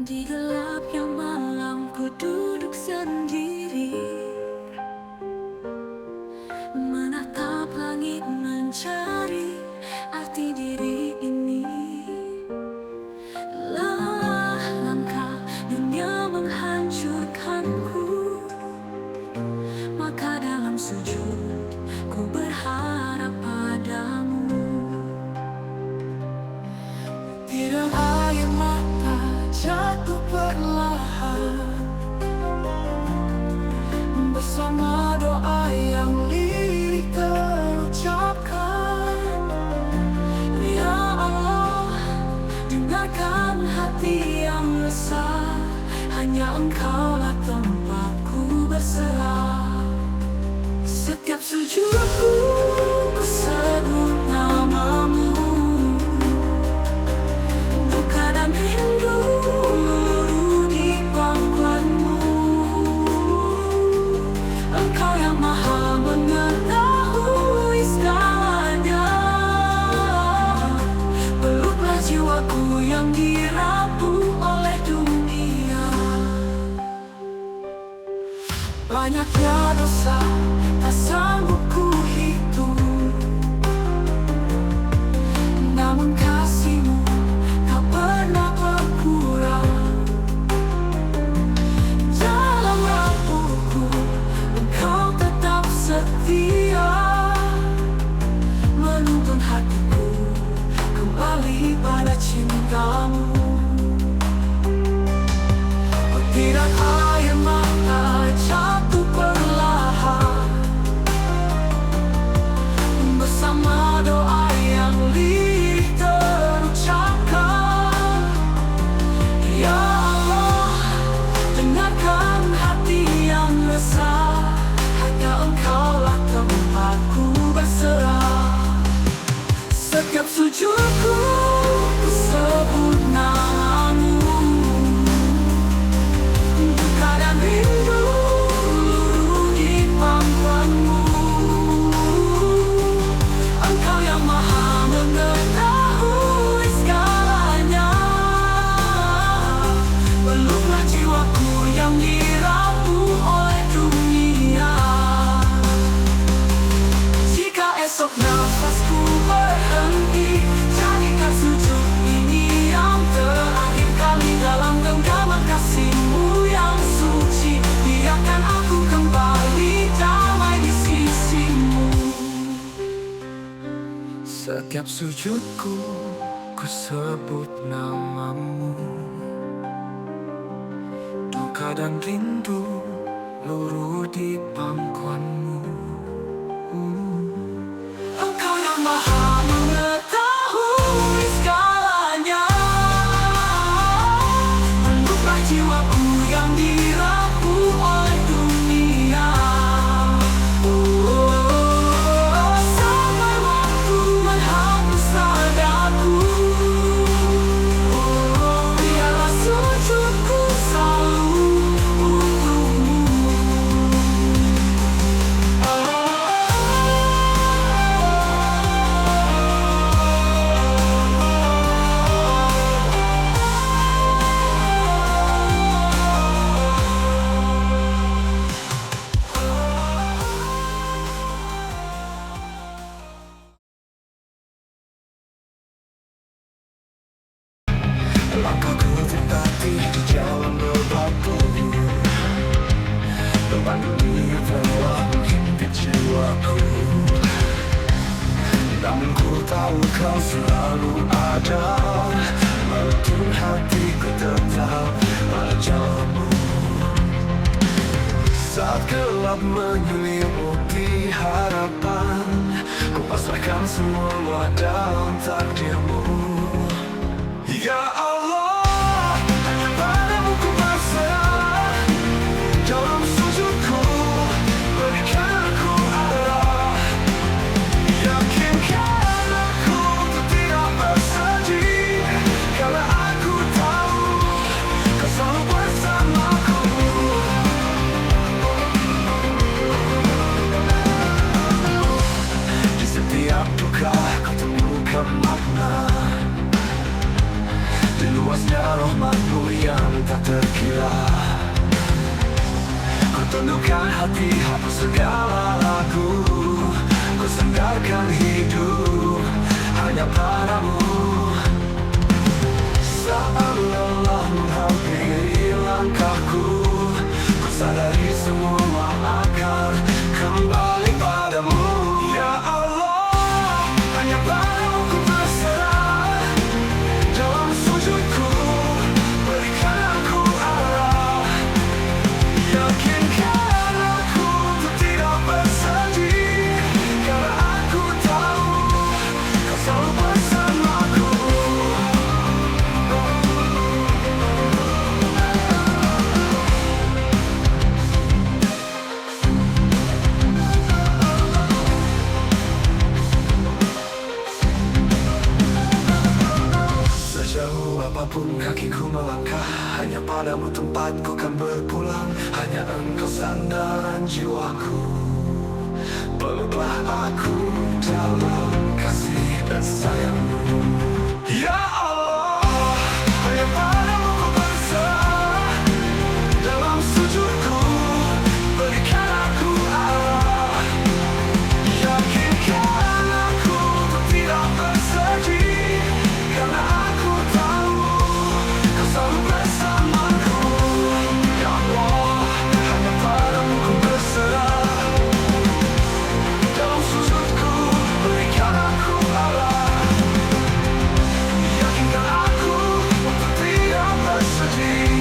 Di gelapnya malam ku duduk sendiri, menatap langit mencari arti diri ini. Lelah langkah dunia menghancurkanku, maka dalam sujud ku berharap padamu. Tiram air mata jatuh perlahan bersama doa yang lirik terucapkan. Ya Allah, dengarkan hati yang resah, hanya Engkaulah tempatku berserah. Setiap sujudku ku sebut namamu, duka dan rindu di pangkuanmu. Engkau yang maha mengetahui segalanya, peluklah jiwaku yang dirapuh oleh dunia. Banyaknya dosa tak sanggup ku hitung, namun kasih-Mu tak pernah berkurang. Dalam rapuhku Engkau tetap setia, menuntun hatiku kembali pada cinta-Mu. Tidak air mata jatuh perlahan bersama doa yang lirik terucapkan. Ya Allah, dengarkan hati yang resah, hanya Engkaulah tempatku berserah. Setiap sujudku ku sebut namamu, duka dan rindu di pangkuanmu. Engkau yang maha mengetahui segalanya, peluklah jiwaku yang dirapuh oleh dunia. Jika esok nafasku berhenti, jadikan sujud ini yang terakhir kali dalam genggaman kasih-Mu yang suci. Biarkan aku kembali damai di sisi-Mu. Setiap sujudku ku sebut namamu, duka dan rindu luruh di pangkuanmu. Engkau yang maha mengetahui segalanya, peluklah jiwaku yang dirapuh oleh dunia. Sampai waktu menghapus nadaku, biarlah sujudku selalu untukmu. Langkahku tertatih di jalan berbatu, beban dunia telah menghimpit jiwaku. Namun ku tahu Kau selalu ada, menuntun hatiku tetap pada jalan-Mu. Saat gelap menyelimuti harapan, ku pasrahkan semua dalam takdir-Mu. Ya Allah, padamu ku berserah, dalam sujudku berikan aku arah. Yakinkan aku untuk tidak bersedih, karena aku tahu Kau selalu bersamaku. Di setiap duka Kau temukan makna, di luar luasnya rahmat-Mu yang tak terkira. Ku tundukkan hati, hapus segala lagu, ku sandarkan hidup hanya padamu. Saat lelah menghampiri langkahku, ku sadari semua akan kembali padamu. Ya Allah, hanya padamu ku berserah. Dalam sujudku, berikan aku arah. Yakinkan aku untuk tidak bersedih, karena aku tahu Kau selalu bersamaku. Sejauh apapun kakiku melangkah, hanya padamu tempatku kan berpulang. Hanya Engkau sandaran jiwaku, peluklah aku dalam kasih dan sayang-Mu. Ya Allah, hanya padamu ku berserah. Dalam sujudku, berikan aku arah. Yakinkan aku untuk tidak bersedih, karena aku tahu Kau selalu bersamaku. Ya Allah, hanya padamu ku berserah. Dalam sujudku, berikan aku arah. Yakinkan aku untuk tidak bersedih,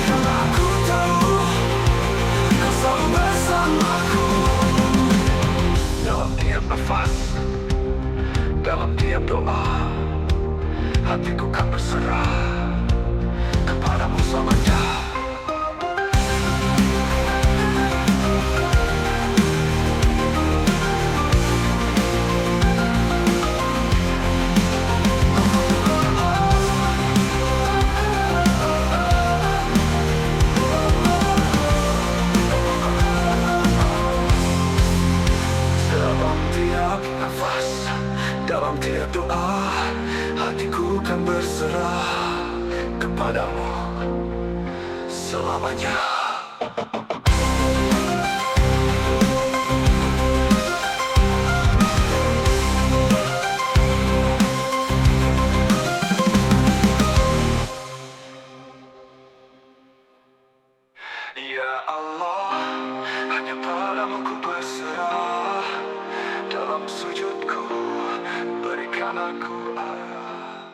karena aku tahu Kau selalu bersamaku. Dalam tiap nafas, dalam tiap doa, hatiku kan berserah kepadamu selamanya. Dalam tiap nafas, dalam tiap doa, hatiku kan berserah kepadamu selamanya. Ya Allah, hanya padamu ku berserah. Dalam sujudku, berikan aku arah.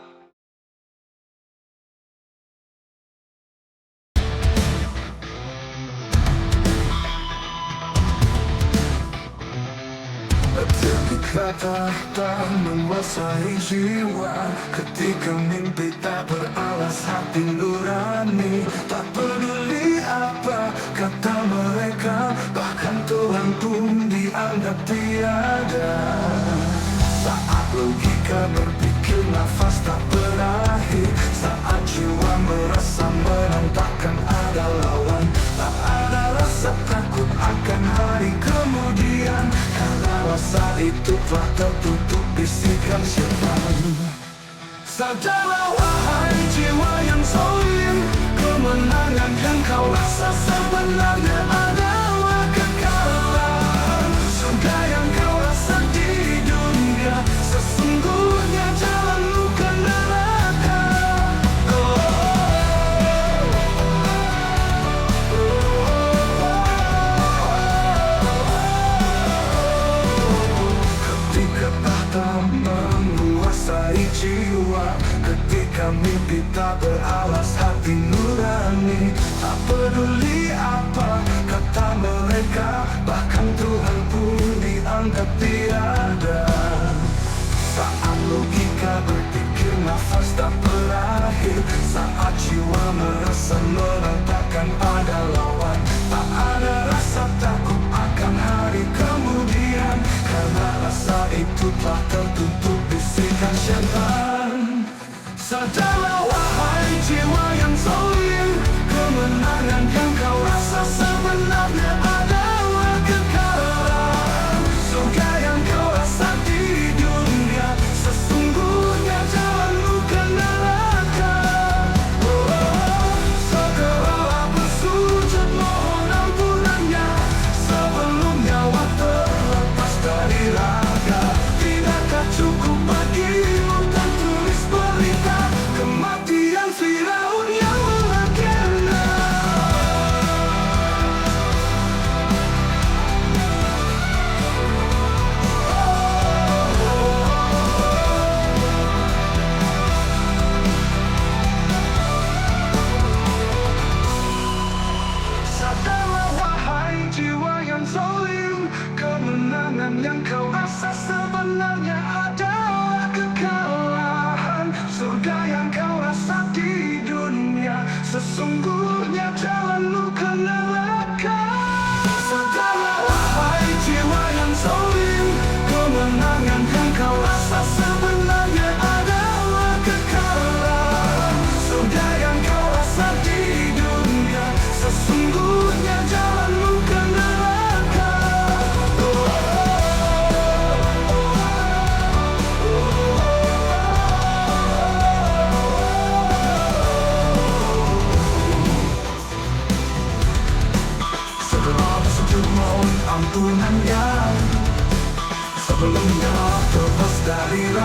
Ketika tahta menguasai jiwa, ketika mimpi tak beralas hati nurani, tak peduli apa kata mereka, bahkan Tuhan pun dianggap tiada. Saat logika berpikir nafas tak berakhir, saat jiwa merasa menang takkan ada lawan, tak ada rasa takut akan hari kemudian, karena rasa itu telah tertutup bisikan syaitan. Sadarlah wahai jiwa yang zalim, kemenangan yang kau rasa sebenarnya adalah kekalahan. Surga yang kau rasa di dunia, sesungguhnya jalanmu ke neraka. Ketika tahta menguasai jiwa, ketika mimpi tak beralas hati nurani, tak peduli apa kata mereka, bahkan Tuhan pun dianggap tiada. Saat logika berpikir nafas tak berakhir, saat jiwa merasa menang takkan ada lawan, tak ada rasa takut akan hari kemudian, karena rasa itu telah tertutup bisikan syaitan. Sadarlah wahai jiwa yang zalim, kemenangan yang kau rasa sebenarnya adalah kekalahan. Surga yang kau rasa di dunia, sesungguhnya jalanmu ke neraka.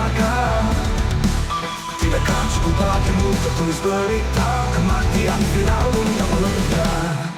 berharga. Tidakkah cukup bagimu tertulis berita kematian Firaun yang meledak?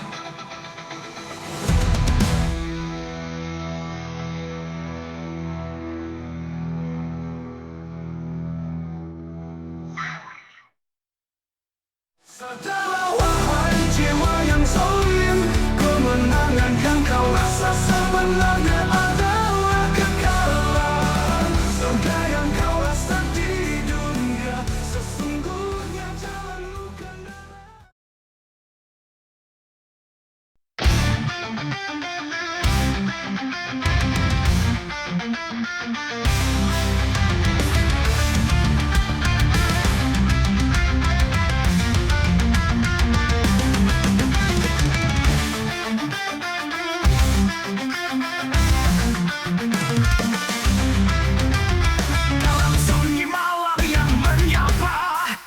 Sadarlah wahai jiwa yang zalim, kemenangan yang kau rasa sebenarnya adalah kekalahan. Surga yang kau rasa di dunia sesungguhnya jalan luka darah. Dalam sunyi malam yang menyapa,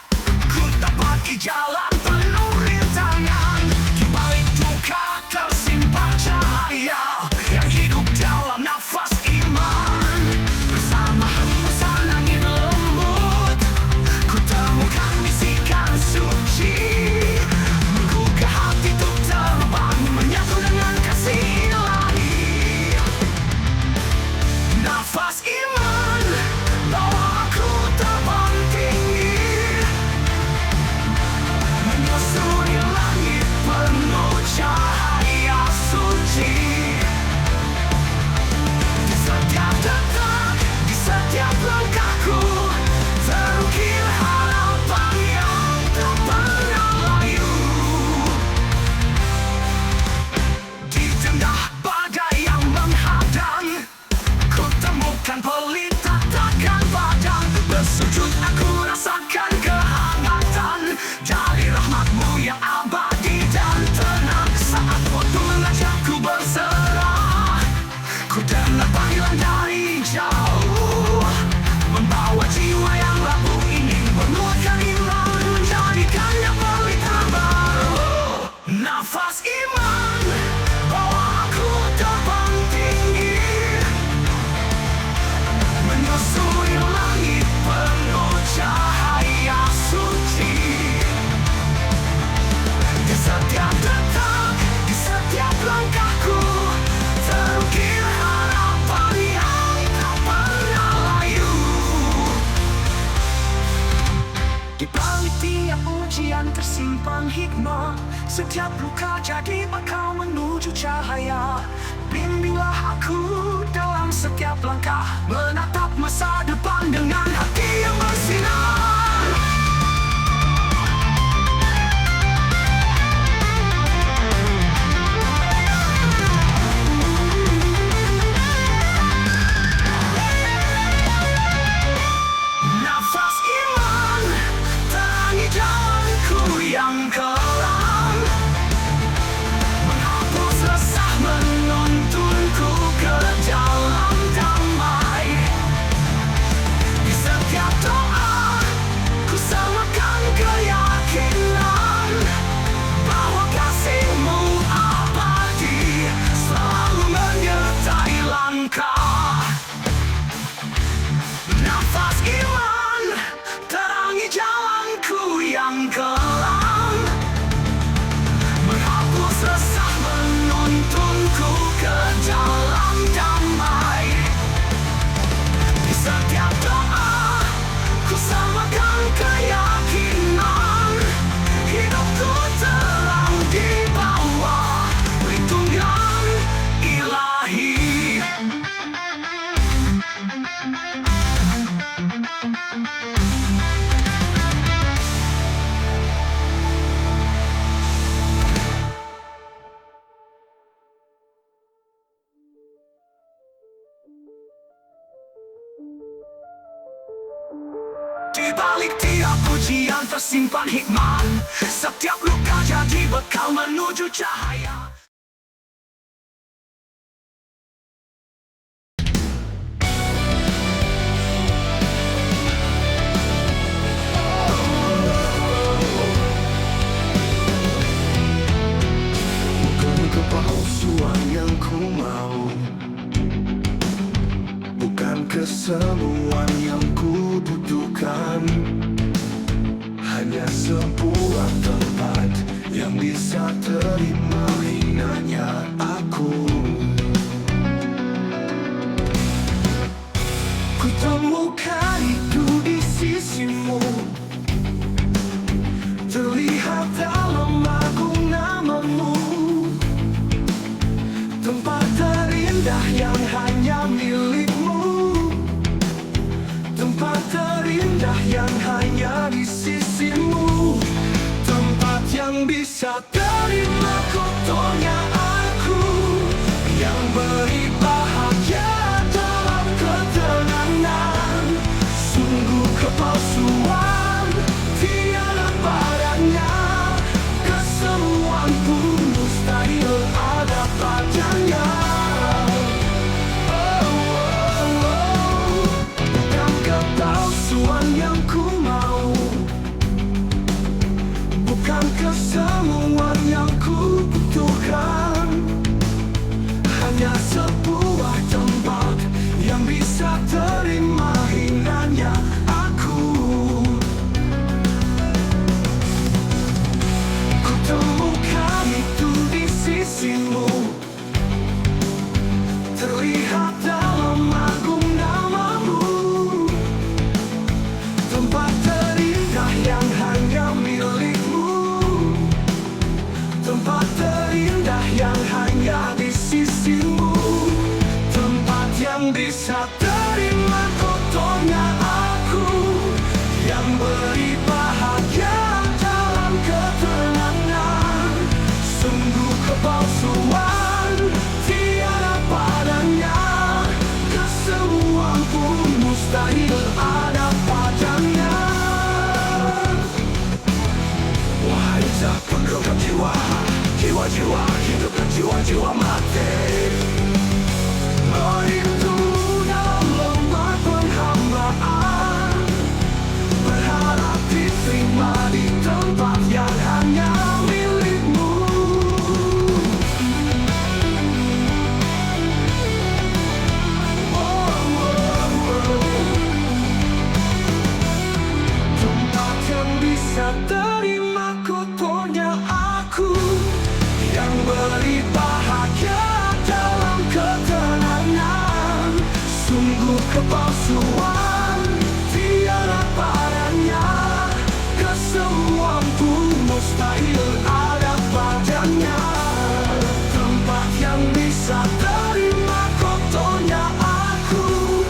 ku dapati jalan penuh rintangan. Di balik duka tersimpan cahaya yang hidup dalam nafas iman. Bersama hembusan angin lembut, ku temukan bisikan suci, menggugah hati untuk terbang menyatu dengan kasih ilahi. Nafas iman bawa aku terbang tinggi, menyusuri langit penuh cahaya suci. Di setiap detak, di setiap langkahku, terukir harapan yang tak pernah layu. Di tengah badai yang menghadang, ku temukan pelita takkan padam. Bersujud aku rasakan kehangatan dari rahmatmu yang abadi dan tenang. Saat waktu mengajakku berserah, ku dengar panggilan dari jauh, membawa jiwa yang rapuh ini, menguatkan iman, menjadikannya pelita baru. Nafas iman bawa aku terbang tinggi, menyusuri langit penuh cahaya suci. Di setiap detak, di setiap langkahku, terukir harapan yang tak pernah layu. Di balik tiap ujian tersimpan hikmah, setiap luka jadi bekal menuju cahaya. Bimbinglah aku dalam setiap langkah, menatap masa depan dengan hati yang bersinar. Nafas iman terangi jalanku yang kelam, menghapus resah, menuntunku ke dalam damai. Di setiap doa, ku samakan keyakinan bahwa kasih-Mu abadi, selalu menyertai langkah. Nafas iman terangi jalanku yang kelam, menghapus resah, menuntunku ke dalam damai. Di setiap doa, ku samakan keyakinan hidupku terang di bawah perlindungan ilahi. Di balik tiap ujian tersimpan hikmah, setiap luka jadi bekal menuju cahaya. Bukan kepalsuan yang ku mau, bukan kesalahan semua yang ku butuhkan. Hanya sebuah tempat yang bisa terima hinanya aku. Ku temukan itu di sisimu, terlihat dalam agung namamu. Tempat terindah yang hanya milikmu, tempat terindah yang hanya di sisimu, tempat yang bisa terima kotornya aku, yang beri bahagia dalam ketenangan. Sungguh kepalsuan tiada padanya, kesemuan pun mustahil ada padanya. Bukan kepalsuan yang ku mau, bukan kesemuan yang ku butuhkan. Hanya sebuah tempat yang bisa terima hinanya aku. Ku temukan itu di sisimu, terlihat dalam agung namamu. Tempat terindah yang hanya milikmu, tempat terindah yang hanya di sisimu, tempat yang bisa terima kotornya aku, yang beri bahagia dalam ketenangan. Sungguh kepalsuan tiada padanya, kesemuan pun mustahil ada padanya. Wahai zat pengerukkan jiwa, jiwa-jiwa hidupkan jiwa-jiwa mati. Merindu dalam lemah penghambaan, berharap diterima di tempat yang hanya milikmu. Tempat yang bisa terima kotornya aku, yang beri bahagia dalam ketenangan. Sungguh kepalsuan tiada padanya, kesemuan pun mustahil ada padanya. Tempat yang bisa terima kotornya aku,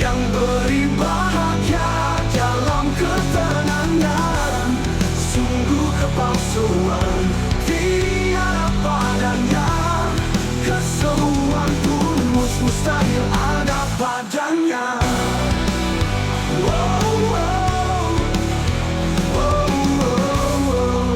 yang beri bahagia dalam ketenangan. Sungguh kepalsuan tiada padanya, kesemuan pun mustahil ada padanya. Wow, wow, wow, wow, wow.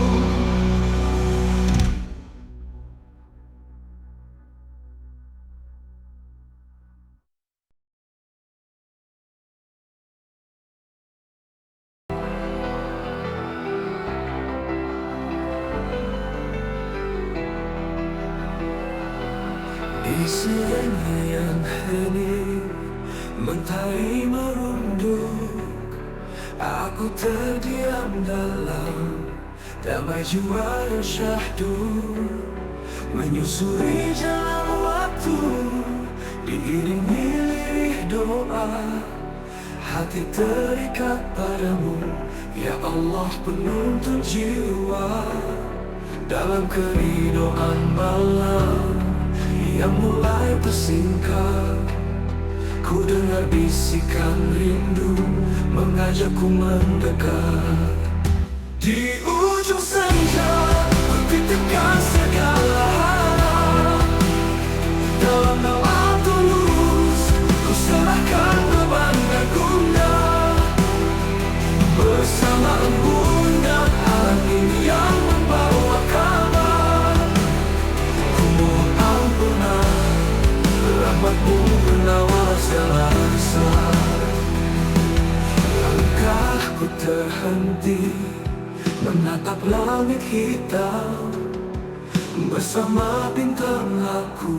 Di yang hening, mentari merunduk, aku terdiam dalam damai jiwa dan syahdu. Menyusuri jalan waktu, diiringi lirih doa, hati terikat padamu, ya Allah penuntun jiwa. Dalam keridoan malam yang mulai tersingkap, ku dengar bisikan rindu mengajakku mendekat. Di ujung senja, ku titipkan segala harap. Dalam doa tulus, ku serahkan beban dan gundah. Bersama embun dan angin yang membawa kabar, ku mohon ampunan, rahmat-Mu penawar segala rasa. Langkahku terhenti menatap langit hitam, bersama bintang aku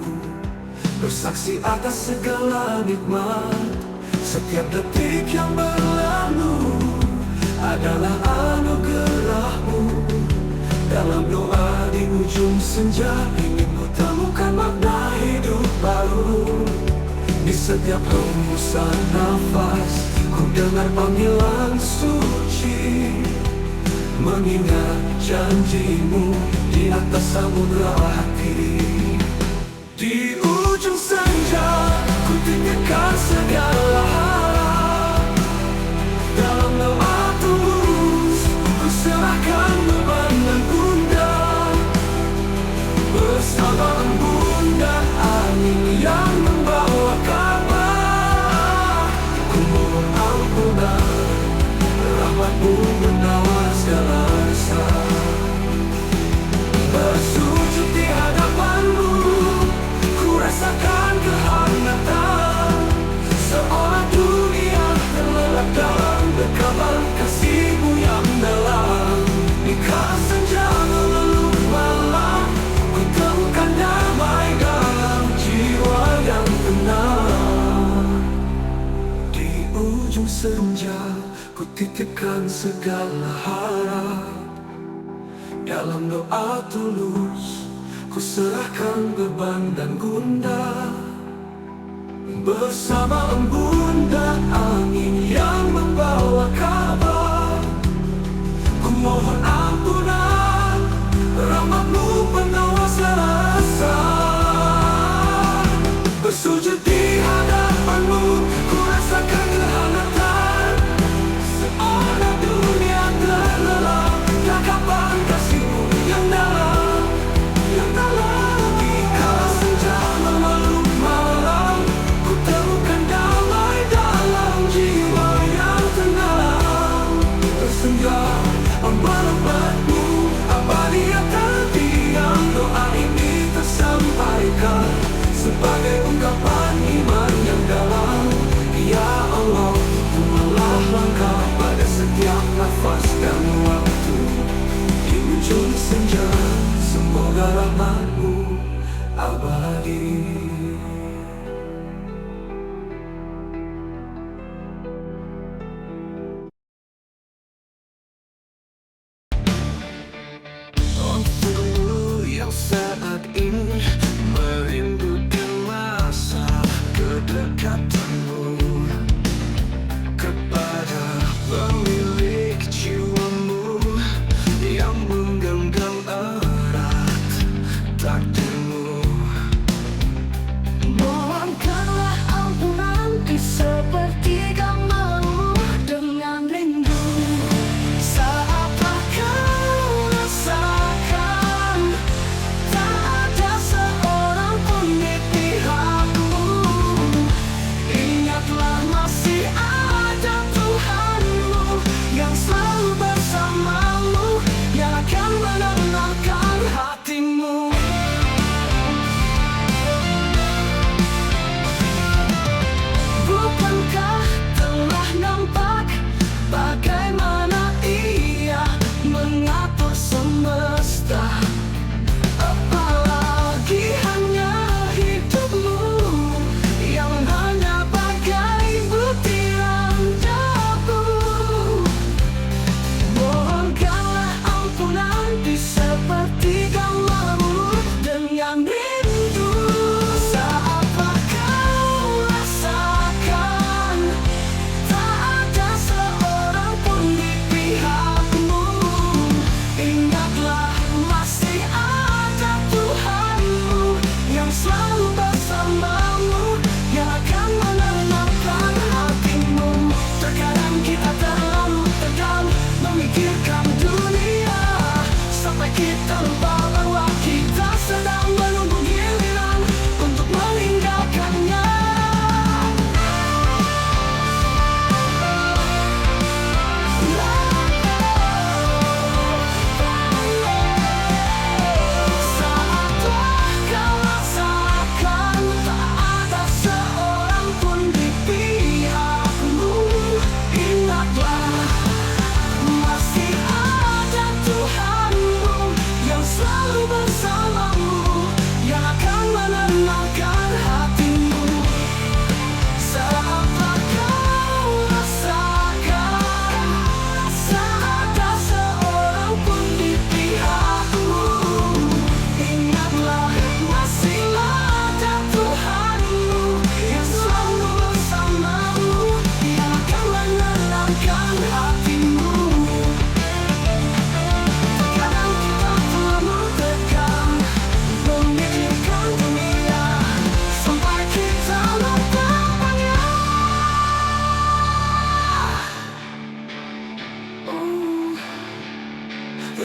bersaksi atas segala nikmat. Setiap detik yang berlalu adalah anugerahmu. Dalam doa di ujung senja, ingin ku temukan makna hidup baru. Di setiap hembusan nafas, ku dengar panggilan suci, mengingat janjimu di atas samudra hati. Di ujung senja, ku tinggalkan segala harap. Dalam doa tulus, ku serahkan beban dan gundah. Bersama embun dan angin yang membawa kabar, ku mohon ampunan, rahmat-Mu menawar segala resah. Bersujud di hadapan-Mu, ku rasakan kehangatan, seolah dunia terlelap dalam dekapan kasih-Mu yang dalam. Di kala senja melelung malam, ku temukan damai dalam jiwa yang tenang. Di ujung senja, ku titipkan segala harap. Dalam doa tulus, ku serahkan beban dan gundah. Bersama embun dan angin yang membawa kabar, ku mohon ampunan, rahmat-Mu penawar segala rasa. Bersujud di hadapan-Mu, ku rasakan kehangatan, seolah dunia terlelap dekapan kasih-Mu yang dalam, yang dalam. Di kala senja memeluk malam, ku temukan damai dalam jiwa yang tenang. Tersenggah obat-obat-Mu, abadi yang terdiam. Doa ini tersampaikan sebagai ungkapan iman yang dalam. Ya Allah, tuntunlah langkah pada setiap nafas dan waktu. Di ujung senja, semoga rahmat-Mu abadi. Untukmu yang saat ini merindukan masa kedekatan-Mu, kepada pemilik jiwamu yang menggenggam erat takdirmu. Mohonkanlah ampunan di sepertiga malam dengan rindu. Saatlah kau rasakan tak ada seorang pun di pihakmu. Ingatlah masih ada Tuhanmu yang selalu bersamamu, yang akan menenangkan hatimu. Bukankah telah nampak bagaimana Ia mengatur semesta? Apalagi hanya hidupmu yang hanya bagai butiran debu. Mohonkanlah ampunan di sepertiga malammu dengan rindu. Saatlah kau rasakan tak ada seorang pun di pihakmu. Ingatlah masih ada Tuhanmu yang selalu bersamamu, yang akan menenangkan hatimu. Terkadang kita terlalu tegang memikirkan dunia, sampai kita lupa bahwa kita sedang menunggu giliran untuk meninggalkannya. Saatlah kau rasakan tak ada seorang pun di pihakmu. Ingatlah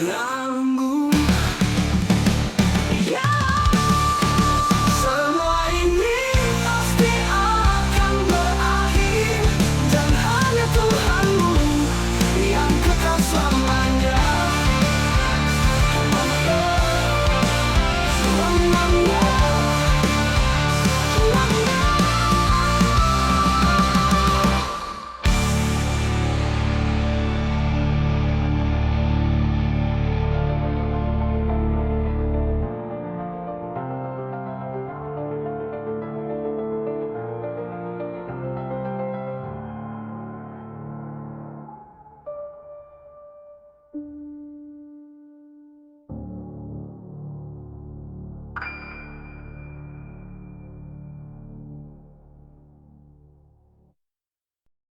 La